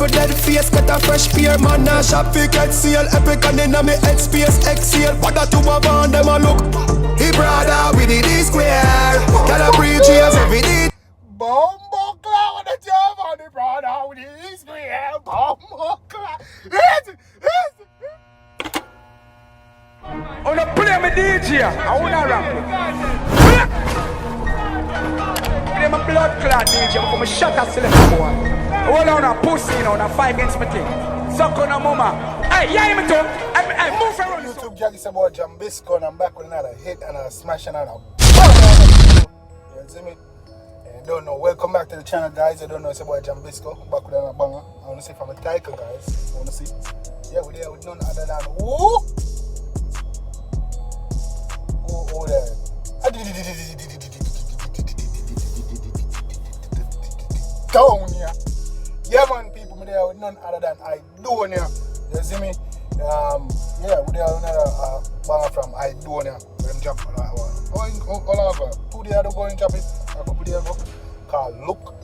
couple dead face, get a fresh pair. Man, I shop fi get seal. Epic and inna me head space exhale. What that you have on them a look? He brother with the D-square. Gotta preach ears every day. Bombo cloud that you have on the brother with the D-square. Bombo cloud. On a play me DJ, I wanna rap. Play my blood clot DJ, I'm gonna shut that selector boy. Hold on a pussy, you know, on a 5 against me thing. Suck on a mama. Hey, yeah, me too. I move around. YouTube Jaggy say about Jambisco, and I'm back with another hit and a smash and a bang. You see me? I don't know. Welcome back to the channel, guys. I don't know it's about Jambisco. Back with another banger. I wanna see from a tiger, guys. I wanna see. Yeah, we're there with none other than who? Oh, there. Aidonia. Yeah, man, people, we're there with none other than Aidonia. You see me? Yeah, we're there with another banger from Aidonia. Them jump all over. 2 days ago, going chop it. A couple days ago. Called Look.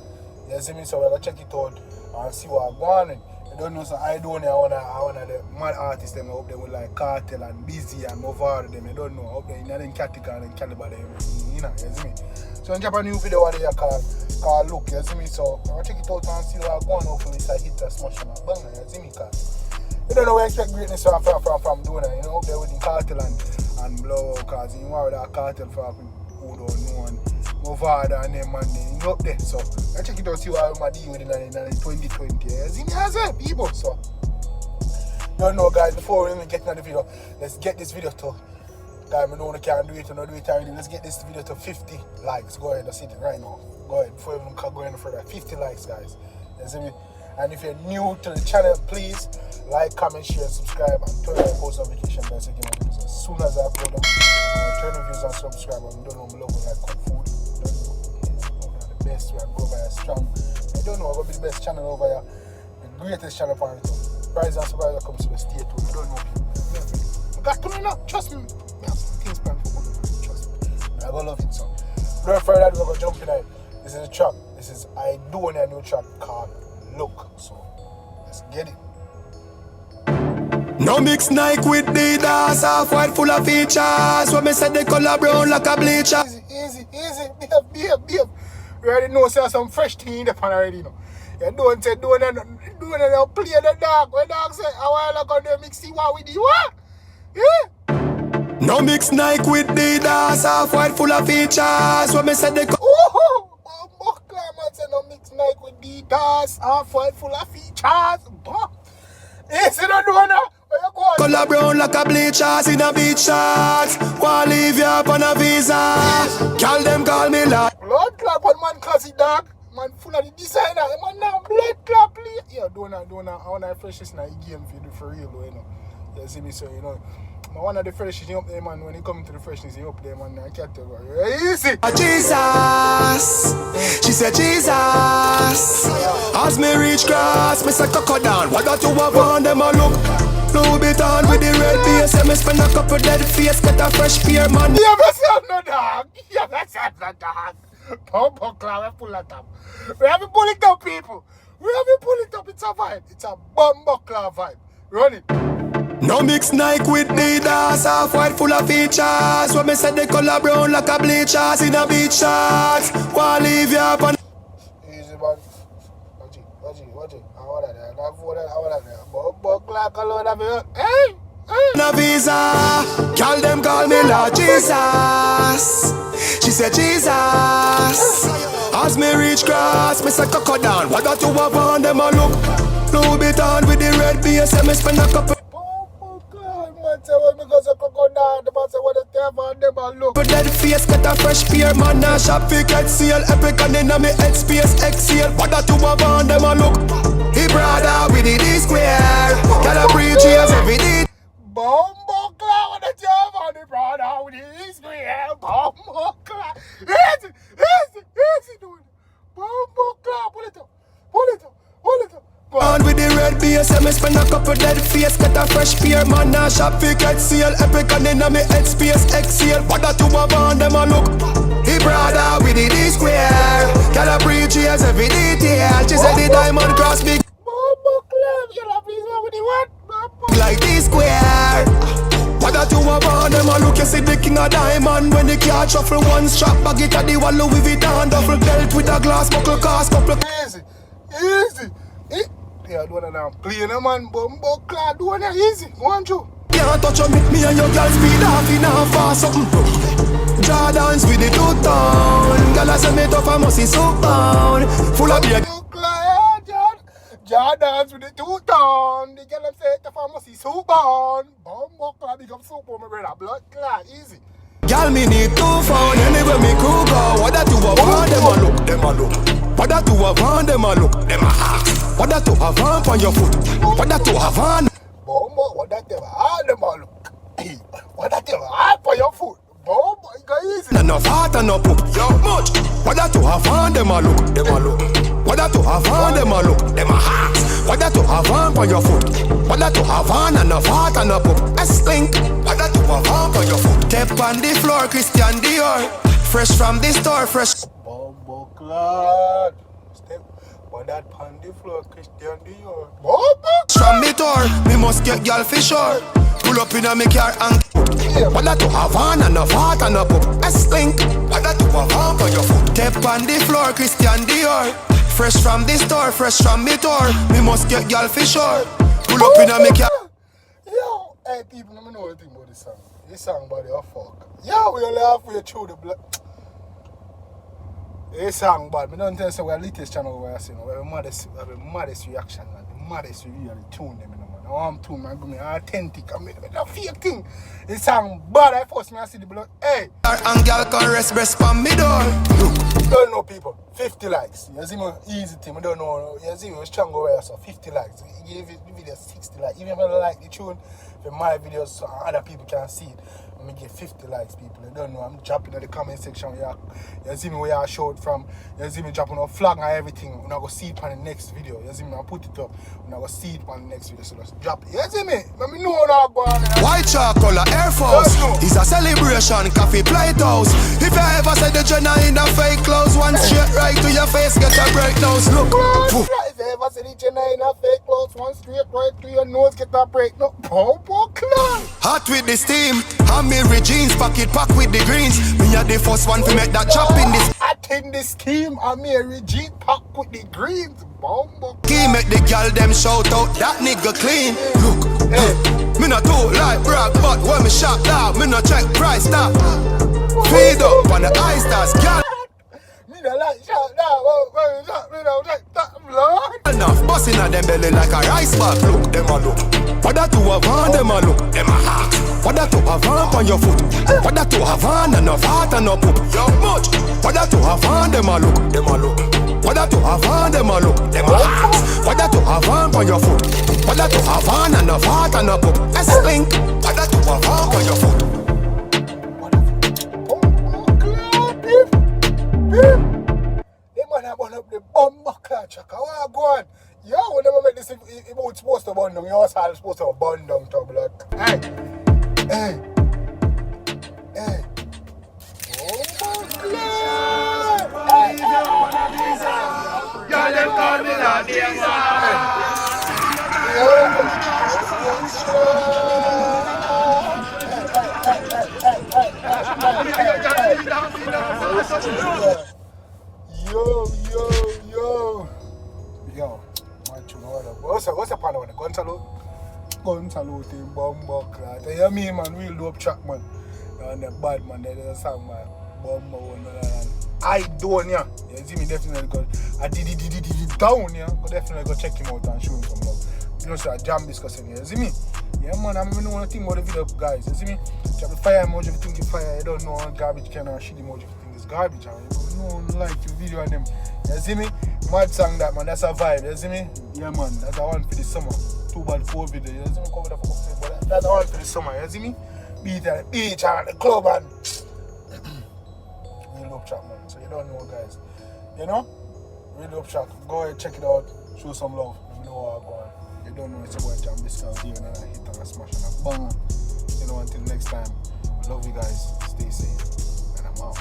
You see me? So we're going to check it out and see what's going on. I don't know, so Aidonia, one of the mad artists them up there with like Cartel and Busy and Movar them. I don't know, up there in the category and caliber them, you know, you see me? So I drop a new video over there called Look, you see me? So I'll check it out and see what's going on. Hopefully it's a hit or smash and a banger, you see me? Cause you don't know where I expect greatness from doing it, you know, up there with the Cartel and Blow, cause you know that Cartel for who don't know and Movada and them and up there. So I check it out, see what I'm dealing with in 2020. You see me as well, people. So don't know, guys, before we even get into the video, let's get this video to, guys, I know we can't do it, do it already. Let's get this video to 50 likes. Go ahead, let's hit it right now. Go ahead, before we even go any further. 50 likes, guys. You see me? And if you're new to the channel, please like, comment, share, subscribe, and turn on post notification bell so you get notifications as soon as I upload them. Turn the views and subscribe. I don't know, my love like cook food. The best way I go by a strong. I don't know, I'm gonna be the best channel over here. The greatest channel on it. Prize and surprise comes to the state too. I don't know people. I got to know, trust me. I have some things planned for you. Trust me. I gonna love it, so. Without further ado, we're gonna jump in it. This is a track. This is Aidonia new track called Look. So let's get it. No mix Nike with Adidas, half white full of features. When me said the color brown like a bleacher. Easy. Behave. You already know, say some fresh thing in the pan already, you know. You don't say, don't play the dog. When dog say, a while ago, they mix the one with you, what? Yeah? No mix Nike with Adidas, half white full of features. When me said the man say no mix Nike with Adidas, half white full of features. Easy, don't do now. color brown like a bleachers in a beach shorts. Wanna leave you up on a visa. Call them, call me like blood clot on man classic dog. Man full of the designer. Man now blood clot please. Yeah, don't I want to fresh this in a game for you do for real, you know. You see me, so you know. One of the freshness up there, man. When you come to the freshness, you up there, man. I can't tell you. Easy. Jesus. She said Jesus. As me reach grass, me say coco down. What that you have on them a look? Blue bit on with the red base. And me spend a couple dead face. Get a fresh pair, man. You ever seen no dog? You ever seen no dog? Bumbo cloud, we pull it up. We have to pull it up, people. We have to pull it up. It's a vibe. It's a bumbo cloud vibe. Run it. No mix Nike with Adidas, half white full of features. When me said the color brown like a bleachers in a beach shorts. Wanna leave you up on easy, man. Watch it. I want that. Bumbo cloud color of it. Hey. a visa. Call them, call me Lord Jesus. She said Jesus. As me reach cross, me say coco down. What that you have on them a look? Blue bit on with the red base. And me spend a couple. But dead face get a fresh pair. Man a shop fi get seal. Epic and inna me head space exhale. What that you have on them a look? He brother with the D-square. Gotta preach ears every day. Bumbo cloud that you have on the brother with the D-square. Bumbo cloud. Easy doing it. Bumbo cloud. Pull it up. On with the red base, and me spend a couple dead face. Get a fresh pair, man a shop fi get seal. Epic and inna me head space exhale. What that you have on them a look? He brother with the D-square. Gotta preach ears every detail. She said the diamond cross big. Bumbo you see the king of diamond. When the car shuffle one strap bag it at the wall Louis Vuitton duffel belt with a glass buckle cost couple. Easy. Yeah, do that now. Clean a man, bumbo clad, do that easy. Go on, Joe. Can't touch on me and your girl speed off in a fast something. Jordans with the two-tone. Girl I say me tough I must see soup down. Full of beer. Jordans with the two-tone. The girl say tough I must see soup down. Bumbo clad, big up soup on my brother. Blood clad, easy. Girl me need 2 phone anywhere me could go. What that you a want them a look, them a look. What that you a want them a look, them a ask. What that you have on for your foot. What that you have on. Bombo, what that ever hard them all look. What that ever hard for your foot. Bombo, you got easy. No fat and no poop, yo much. What that you have on them a look, them a look. What that you have on them a look, them a ask. What that you have on for your foot. What that you have on and no fat and no poop. A stink. What that you have on for your foot. Step on the floor, Christian Dior. Fresh from the store, fresh. Bombo clad. Step. What that on the floor, Christian Dior. Bombo. From me tour, me must get girl for sure. Pull up in a me car and what that you have on and no fat and no poop. A stink. What that you have on for your foot. Step on the floor, Christian Dior. Fresh from the store, fresh from me tour. Me must get girl for sure. Pull up in a me car. Yo, hey people, let me know what you think about this song. This song about the fuck. Yo, we only halfway through the blood. This song bad. Me don't tell you we're littest channel where I say no. We have a maddest reaction, man. The maddest we really tune them, man. I'm tune, man. Give me authentic. I mean, the fake thing. This song bad. I force me to see the blood. Hey. And girl can rest breast on me door. Don't know people. 50 likes. You see me easy thing. I don't know. You see me strong over here, so 50 likes. You give the video 60 likes. Even if I don't like the tune, for my videos so other people can see it. Let me get 50 likes, people. You don't know. I'm dropping in the comment section. You see me where I showed from. You see me dropping a flag and everything. When I go see it on the next video. You see me, I put it up. When I go see it on the next video. So just drop it. You see me? Let me know now, boy. White charcoal Air Force. It's a celebration, coffee plate house. If you ever say the Jenna in a fake clothes, one straight right to your face, get a breakdown. Look. If you ever say the Jenna in a fake clothes, one straight right to your nose, get a breakdown. Pompo clan. Hot with the steam. I'm Mary jeans, pocket pack with the greens. Me are the first one to make that chop in this. Hot in the scheme. I'm Mary jeans, pack with the greens. Bombo. Key make the girl them shout out that nigga clean. Look, me not too like brag, but when me shot down, me not check price now. Feed up on the ice stars, girl. Me not like shot down, when me shot, me not like that, Lord. Enough busting at them belly like a rice bag. Look, them a look. What that you have on, them a look. Them a ask. What that you have on your foot. What that you have on and no fat and no poop. Yo much. What that you have on, them a look. Them a look. What that you have on, them a look. Them a ask. What that you have on your foot. What that you have on and no fat and no poop. A stink. What that you have on your foot. They might have one up the bomber clutch. How go on? Yo, we never make this. It was supposed to burn down. Your side supposed to burn down to blood. Hey. Y'all them call me that Yo, my tune, what's the part of the gun salute? Gun salute in Bombo Clat. You hear me, man? Real dope track, man. And the bad man, there's a song, man. Bombo one and Aidonia. You see me definitely go. I did it down, yeah. Go definitely go check him out and show him some love. You know, so Jambisco saying, you see me? Yeah, man, I don't know anything about the video, guys. You see me? Drop the fire emoji if you think it's fire. You don't know garbage can or shit emoji if you think it's garbage. You don't know, like your video and them. You see me? Mad song that, man. That's a vibe. You see me? Yeah, man. That's a one for the summer. Too bad 4 video. You see me? Cover that for but that's a one for the summer. You see me? Beat at the beach and at the club and real dope track, man. So you don't know, guys. You know? Real dope track. Go ahead, check it out. Show some love. Let me know how I go on. You don't know, it's your boy Jambisco here and I hit and I smash and I bang. You know, until next time, love you guys, stay safe, and I'm out.